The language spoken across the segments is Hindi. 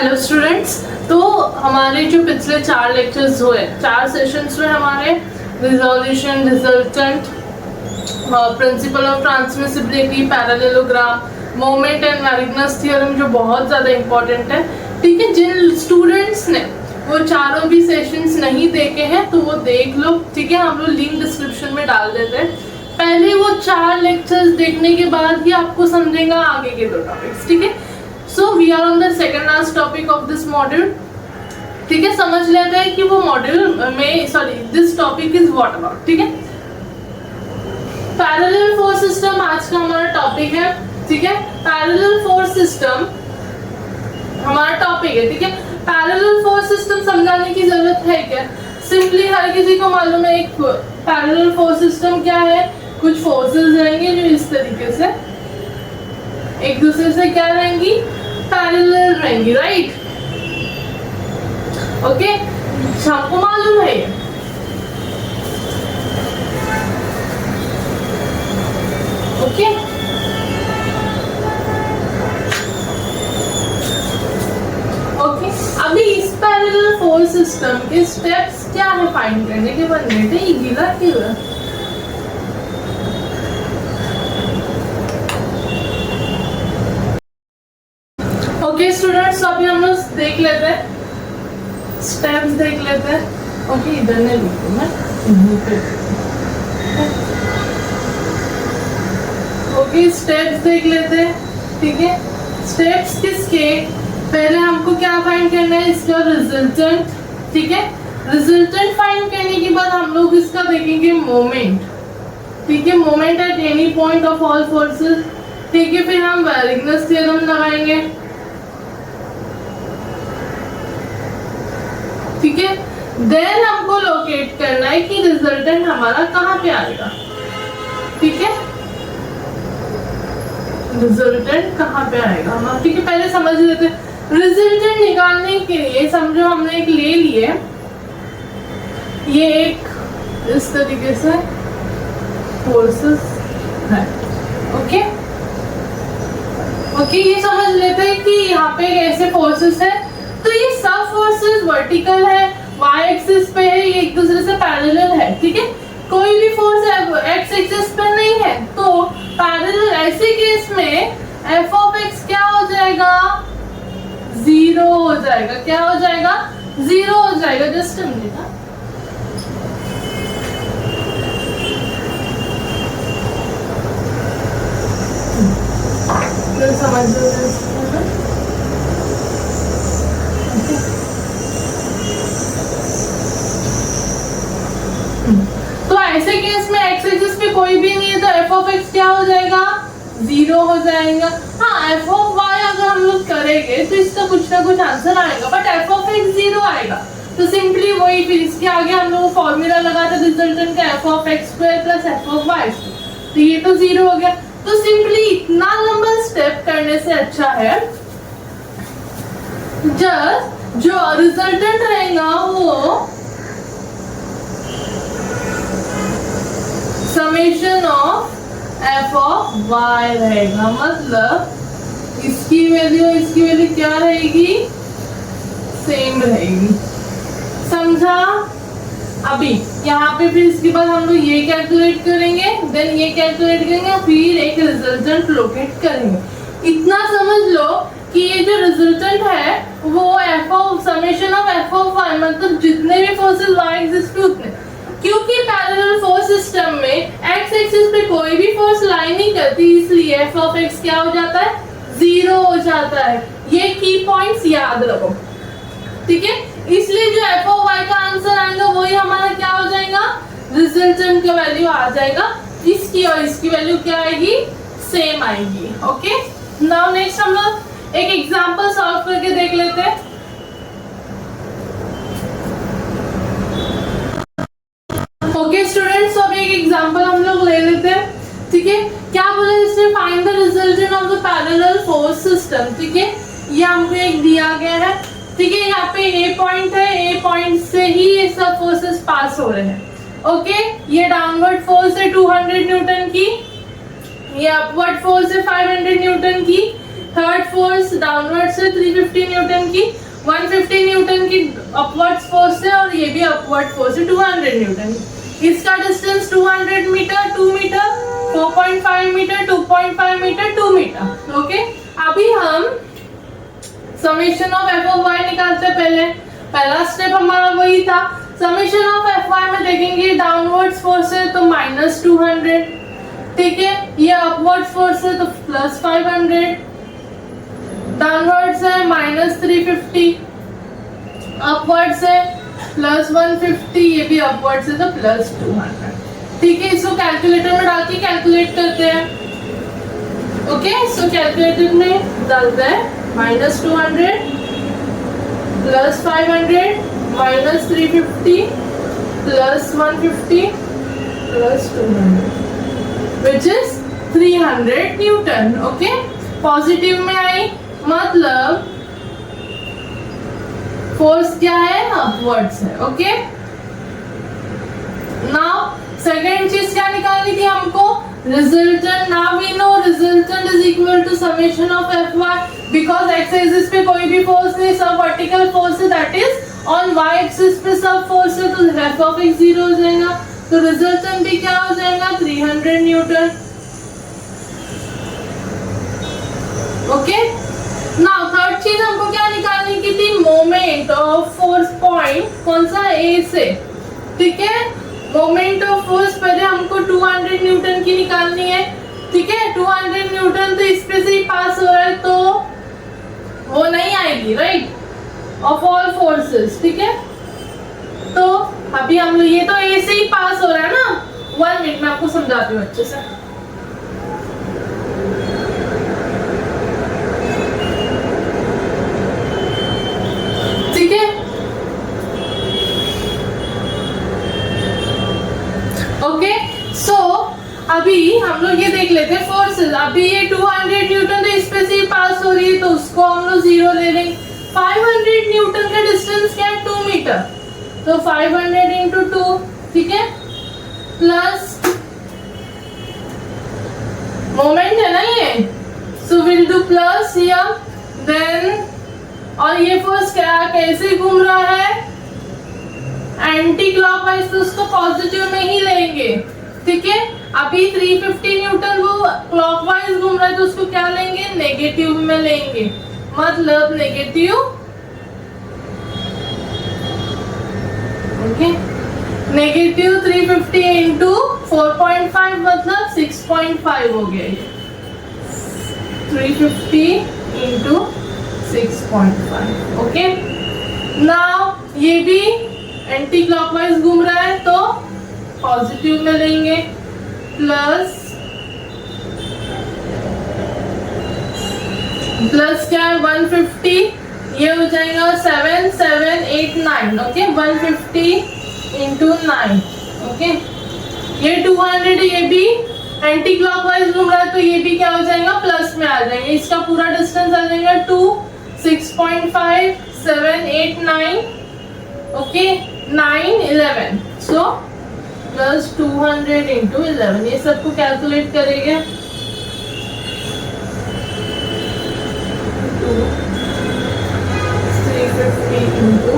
हेलो स्टूडेंट्स, तो हमारे जो पिछले 4 लेक्चर्स हुए, 4 सेशंस हुए हमारे, resolution, resultant, principle of transmissibility, parallelogram, moment and Varignon's theorem, जो बहुत ज़्यादा इंपॉर्टेंट है। ठीक है, जिन स्टूडेंट्स ने वो चारों भी सेशंस नहीं देखे हैं तो वो देख लो। ठीक है, हम लोग लिंक डिस्क्रिप्शन में डाल देते हैं। पहले वो 4 लेक्चर्स देखने के बाद ही आपको समझेगा आगे के 2 टॉपिक्स। ठीक है, so we are on the second last topic of this module. ठीक है, समझ लेते हैं कि वो मॉड्यूल में this topic is what about. ठीक है, पैरेलल फोर्स सिस्टम आज का हमारा टॉपिक है। ठीक है, पैरेलल फोर्स सिस्टम हमारा टॉपिक है। ठीक है, पैरेलल फोर्स सिस्टम समझाने की जरूरत है क्या? सिंपली हर किसी को मालूम है एक पैरेलल फोर्स सिस्टम क्या है। कुछ फोर्सेस रहेंगे जो इस तरीके से एक दूसरे से क्या रहेंगी, पैरेलल रहेंगी, राइट? ओके, आपको मालूम है ये। ओके, ओके, अभी इस पैरेलल फोर्स सिस्टम के स्टेप्स क्या है फाइंड करने के बाद में? ये गीला क्यों है? ओके स्टूडेंट्स, अभी हम लोग देख लेते हैं, स्टेप्स देख लेते हैं। ओके, इधर नहीं लिखूं मैं, ओके, स्टेप्स देख लेते हैं। ठीक है, स्टेप्स किसके? पहले हमको क्या फाइंड करना है, इसका रिजल्टेंट। ठीक है, रिजल्टेंट फाइंड करने के बाद हम लोग इसका देखेंगे मोमेंट। ठीक है, moment at any point of all forces. ठीक है, फिर हम मैरिग्नस थ्योरम लगाएंगे। ठीक है, देन हमको लोकेट करना है कि रिजल्टेंट हमारा कहाँ पे आएगा। ठीक है, रिजल्टेंट कहाँ पे आएगा हम। ठीक है, पहले समझ लेते हैं। रिजल्टेंट निकालने के लिए समझो हमने एक ले लिए, ये एक इस तरीके से फोर्सेस है। ओके, ओके, ये समझ लेते हैं कि यहाँ पे ऐसे फोर्सेस है, तो ये सब फोर्सेस वर्टिकल है, वाई एक्सिस पे है, ये एक दूसरे से पैरेलल है। ठीक है, कोई भी फोर्स एक्स एक्सिस पे नहीं है, तो पैरेलल ऐसे केस में एफ ऑफ एक्स क्या हो जाएगा, 0 हो जाएगा। क्या हो जाएगा? 0 हो जाएगा। जस्ट समझिएगा, समझ लो। तो ऐसे केस में एक्स एक्सिस पे कोई भी नहीं है तो एफ ऑफ एक्स क्या हो जाएगा, 0 हो जाएगा। हाँ, एफ ऑफ वाई अगर हम लोग करेंगे तो इसका कुछ ना कुछ आंसर आएगा, बट एफ ऑफ एक्स 0 आएगा। तो सिंपली वही, फिर इसके आगे हम लोग फॉर्मूला लगाते रिजल्टेंट का, F of X square plus F of Y square, तो ये तो 0 हो गया। तो सिंपली इतना लंबा स्टेप करने से अच्छा है जब जो रिजल्टेंट रहेगा वो summation of F of Y रहेगा। मतलब इसकी वैल्यू क्या रहेगी, सेम रहेगी। समझा? अभी यहाँ पे फिर इसके बाद हम लोग ये कैलकुलेट करेंगे, देन ये कैलकुलेट करेंगे, फिर एक रिजल्टेंट लोकेट करेंगे। इतना समझ लो कि ये जो रिजल्टेंट है वो F of summation of F of Y, मतलब जितने भी फोर्सेस वाई एग्जिस्ट उतने, क्योंकि पैरेलल फोर्स सिस्टम में एक्स एक्सिस पे कोई भी फोर्स लाई नहीं करती, इसलिए एफ ऑफ एक्स क्या हो जाता है, 0 हो जाता है। ये की पॉइंट्स याद रखो। ठीक है, इसलिए जो एफ ऑफ वाई का आंसर आएगा वही हमारा क्या हो जाएगा, रिजल्टेंट का वैल्यू आ जाएगा। इसकी और इसकी वैल्यू क्या आएगी, सेम आएगी। ओके, नाउ नेक्स्ट हम लोग एक एग्जांपल सॉल्व करके देख लेते हैं। ओके स्टूडेंट्स, अब एक एग्जांपल हम लोग ले लेते हैं। ठीक है, क्या बोला इसने, find the resultant of the parallel force system. ठीक है, ये हमको एक दिया गया है। ठीक है, यहाँ पे ए पॉइंट है, ए पॉइंट से ही ये सब फोर्सेस पास हो रहे हैं। ओके, ये डाउनवर्ड फोर्स है 200 न्यूटन की, ये अपवर्ड फोर्स है 500 न्यूटन की, थर्ड फोर्स डाउनवर्ड से 350 न्यूटन की, 150 न्यूटन की अपवर्ड फोर्स है और ये भी अपवर्ड फोर्स है 200 न्यूटन। इसका distance 200 metre, 2 metre, 4.5 metre, 2.5 metre, 2 metre. Okay, अभी हम summation of F of Y निकालते हैं। पहला स्टेप हमारा वही था। समेशन ऑफ एफ वाई में देखेंगे डाउनवर्ड फोर्स है तो -200, ठीक है, ये अपवर्ड फोर्स है तो +500, डाउनवर्ड से -350, अपवर्ड से +150, ये भी अपवर्ड से तो +200, ठीक है। इसको कैलकुलेटर में डाल के कैलकुलेट करते हैं। ओके, सो कैलकुलेटर में डालते हैं -200 +500 -350 +150 +200 which is 300 Newton. Okay, positive में आई मतलब फोर्स क्या है, अपवर्ड्स है। ओके, नाउ सेकेंड चीज क्या निकालनी थी हमको, resultant. Now we know resultant is equal to summation of F Y, because X axis पे कोई भी फोर्स नहीं, सब वर्टिकल फोर्स है, that is on Y axis पे सब फोर्स है, तो एफ ऑफ एक्स 0 हो जाएगा, तो रिजल्टेंट भी क्या हो जाएगा 300 न्यूटन। ओके, नाउ थर्ड चीज हमको क्या निकालने की थी, मोमेंट ऑफ फोर्स पॉइंट कौन सा, ए से, ठीक है। मोमेंट ऑफ फोर्स पहले हमको 200 न्यूटन की निकालनी है, ठीक है। 200 न्यूटन तो इस पे से ही पास हो रहा है तो वो नहीं आएगी, राइट, ऑफ ऑल फोर्सेस, ठीक है। तो अभी हम लोग, ये तो ए से ही पास हो रहा है ना, 1 मिनट में आपको समझाती हूँ अच्छे से। ठीक है, ओके, सो अभी हम लोग ये देख लेते हैं फोर्सेस। अभी ये 200 न्यूटन तो इस पे से ही पास हो रही है तो उसको हम लोग 0 ले लेंगे। 500 न्यूटन का डिस्टेंस क्या है, 2 मीटर, तो 500 इंटू 2, ठीक है, प्लस मोमेंट है ना ये, so will do plus here, then और ये फोर्स क्या कैसे घूम रहा है, एंटी क्लॉकवाइज, तो उसको पॉजिटिव में ही लेंगे, ठीक है। अभी 350 न्यूटन वो क्लॉकवाइज घूम रहा है तो उसको क्या लेंगे, नेगेटिव में लेंगे, मतलब नेगेटिव, ओके, नेगेटिव 350 इंटू 4.5 मतलब 6.5 हो गया ये, 350 इंटू 6.5। ओके, नाउ ये भी एंटी क्लॉकवाइज घूम रहा है तो पॉजिटिव में लेंगे, प्लस क्या है 150, ये हो जाएगा 7 7 8 9, ओके, 150 इंटू 9, ओके। ये 200 ये भी एंटी क्लॉकवाइज घूम रहा है तो ये भी क्या हो जाएगा, प्लस में आ जाएगा। इसका पूरा डिस्टेंस आ जाएगा 2 6.5 7 8 9, ओके, 9 11, सो प्लस 200 इंटू 11, ये सबको कैलकुलेट करेंगे। 350 इंटू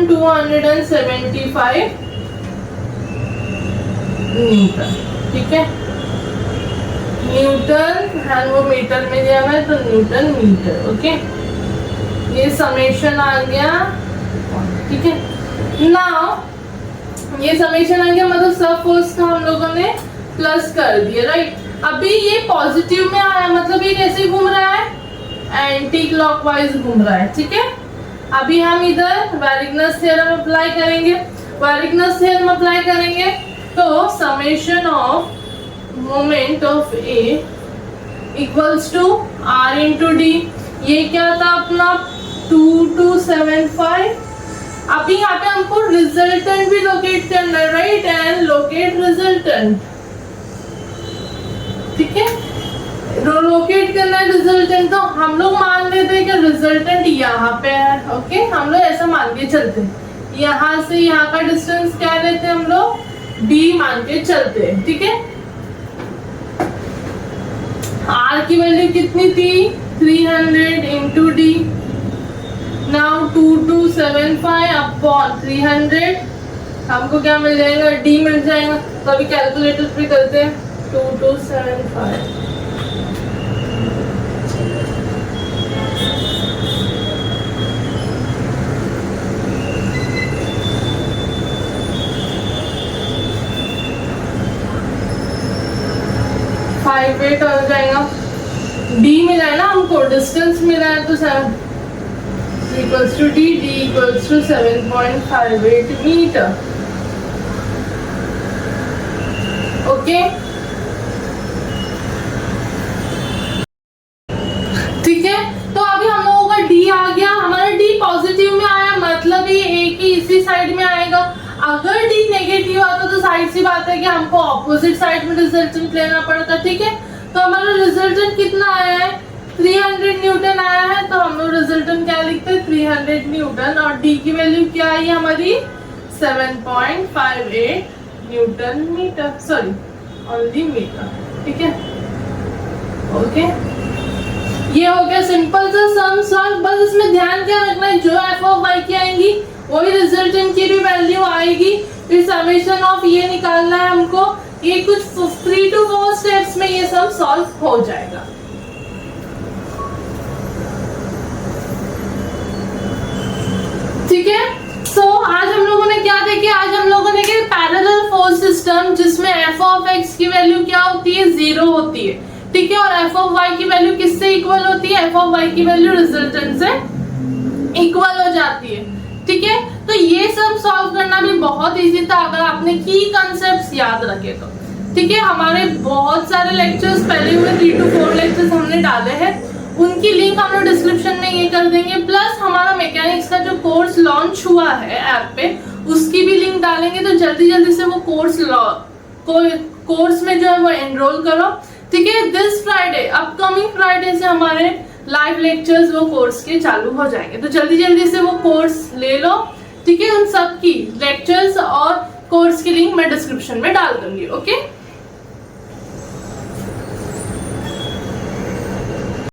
2275 न्यूटन, ठीक है। न्यूटन है वो मीटर में दिया हुआ है तो न्यूटन मीटर, ओके। ये समेशन आ गया, ठीक है। नाउ ये समेशन आ गया मतलब सब फोर्स का हम लोगों ने प्लस कर दिया, राइट। अभी ये पॉजिटिव में आया मतलब ये कैसे घूम रहा है, एंटी क्लॉकवाइज घूम रहा है, ठीक है। अभी हम इधर वैरिग्नस थ्योरम अप्लाई करेंगे। वैरिग्नस थ्योरम अप्लाई करेंगे तो summation of moment of A equals to R into D. ये क्या था अपना 2275। अभी यहाँ पे हमको हमको रिजल्टेंट भी लोकेट करना है, राइट, एंड लोकेट रिजल्टेंट, ठीक है, लोकेट करना है रिजल्टेंट। तो हम लोग मान लेते हैं कि रिजल्टेंट यहाँ पे है, ओके, हम लोग ऐसा मान के चलते हैं, यहाँ से यहाँ का डिस्टेंस क्या लेते हैं हम लोग, d मान के चलते हैं, ठीक है। r की वैल्यू कितनी थी, 300 इंटू डी, नाउ 2275 अपॉन 300, हमको क्या मिल जाएगा, d मिल जाएगा। तो अभी कैलकुलेटर पे करते हैं, 2275 58 हो जाएगा, d मिला है ना हमको, डिस्टेंस मिला है, तो 7 equals to d, d equals to 7.58 metre, okay, ठीक है। तो अभी हम लोगों का d आ गया, हमारा d पॉजिटिव में आया, मतलब ये a की इसी साइड में आएगा। अगर d नेगेटिव आता तो साइड सी बात है कि हमको ऑपोजिट साइड में रिजल्टेंट लेना पड़ता, ठीक है। तो हमारा रिजल्टेंट कितना आया है, 300 न्यूटन आया है, तो हम लोग रिजल्टेंट क्या लिखते हैं, 300 न्यूटन, और d की वैल्यू क्या आई हमारी, 7.58 newton metre, sorry only metre, ठीक है, ओके। ये हो गया सिंपल सा सम सॉल्व। बस इसमें ध्यान क्या रखना है, जो एफ ऑफ वाई की आएंगी वही रिजल्टेंट की भी वैल्यू आएगी, फिर समेशन ऑफ ये निकालना है हमको। ये कुछ 3 to 4 स्टेप्स में ये सब सॉल्व हो जाएगा। ठीक है, सो आज हम लोगों ने क्या देखा, आज हम लोगों ने पैरेलल फोर्स सिस्टम जिसमें एफ ऑफ एक्स की वैल्यू क्या होती है, 0 होती है, ठीक है, और एफ ऑफ वाई की वैल्यू किससे इक्वल होती है, एफ ऑफ वाई की वैल्यू रिजल्टेंट से इक्वल हो जाती है, ठीक है। तो ये सब सॉल्व करना भी बहुत इजी था अगर आपने की कॉन्सेप्ट्स याद रखे तो, ठीक है। हमारे बहुत सारे लेक्चर्स पहले हुए, 3 to 4 लेक्चर्स हमने डाले हैं, उनकी लिंक हम लोग डिस्क्रिप्शन में ये कर देंगे, प्लस हमारा मैकेनिक्स का जो कोर्स लॉन्च हुआ है ऐप पे उसकी भी लिंक डालेंगे, तो जल्दी जल्दी से वो कोर्स में जो है वो एनरोल करो, ठीक है। दिस फ्राइडे, अपकमिंग फ्राइडे से हमारे लाइव लेक्चर्स वो कोर्स के चालू हो जाएंगे, तो जल्दी जल्दी से वो कोर्स ले लो, ठीक है। उन सब की लेक्चर्स और कोर्स की लिंक मैं डिस्क्रिप्शन में डाल दूंगी, ओके।